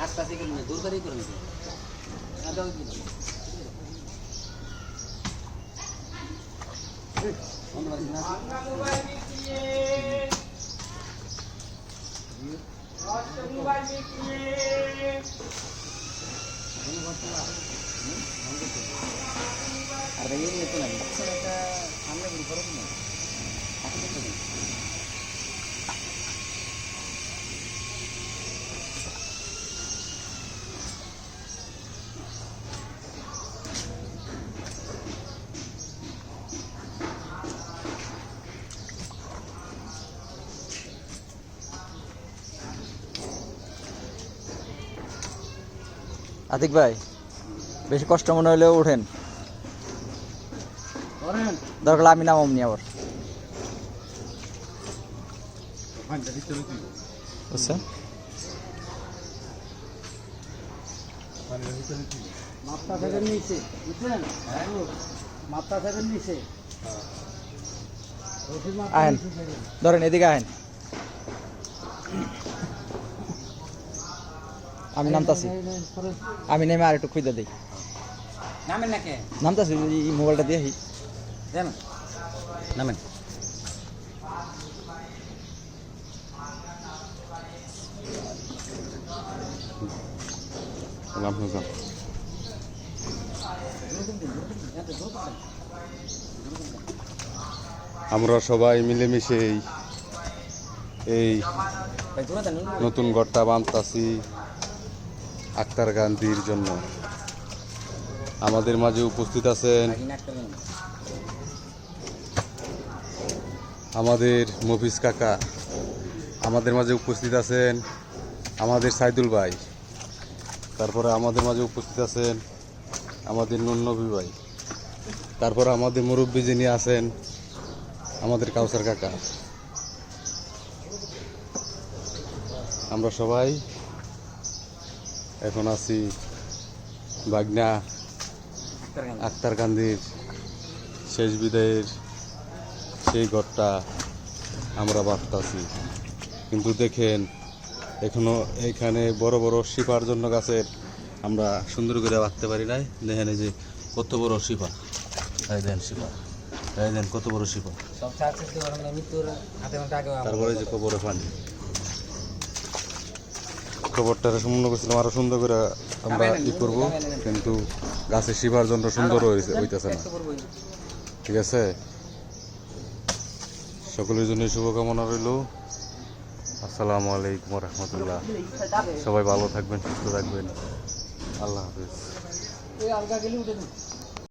আস্তে আস্তে করুন, দূর করেই করুন। আর ভাই এই তো নাই একটা সামনে গুলো করো না আতিক ভাই, বেশি কষ্ট মনে হলেও ওঠেন, দরকার আমি নামাম নি আবার, বুঝছেন? মাপটা থেকে নিচে, বুঝছেন? মাপটা থেকে নিচে আহেন, ধরেন এদিকে আহেন, আমি নামতাছি, আমি নেমে আর একটু খুঁজে দিই, নামেন না কে নামতাছি, এই মোবাইলটা দিয়ে জান নামেন আমরা সবাই মিলেমিশে এই নতুন ঘরটা বানতাছি আক্তার গান্ধীর জন্য। আমাদের মাঝে উপস্থিত আছেন আমাদের মফিজ কাকা, আমাদের মাঝে উপস্থিত আছেন আমাদের সাইদুল ভাই, তারপরে আমাদের মাঝে উপস্থিত আছেন আমাদের নুননবী ভাই, তারপরে আমাদের মুরব্বী যিনি আছেন আমাদের কাউসার কাকা। আমরা সবাই এখন আছি বাগনা আক্তার গান্ধীর শেষ বিদায়ের সেই ঘরটা আমরা বাঁধতাছি। কিন্তু দেখেন এখনো এখানে বড় বড় শিপার জন্য গাছের আমরা সুন্দর করে বাঁধতে পারি নাই। দেখেন এই যে কত বড় শিপা, এই দেন শিপা, এই দেন কত বড় শিপা, তারপরে যে কবরে পানি, কবরটা সুন্দর করছিলাম আরো সুন্দর করে আমরা ই করবো, কিন্তু গাছের শিপার জন্য সুন্দর হইতেছে না। ঠিক আছে, সকলের জন্য শুভকামনা রইল। আসসালামু আলাইকুম রহমতুল্লাহ। সবাই ভালো থাকবেন, সুস্থ থাকবেন। আল্লাহ হাফিজ।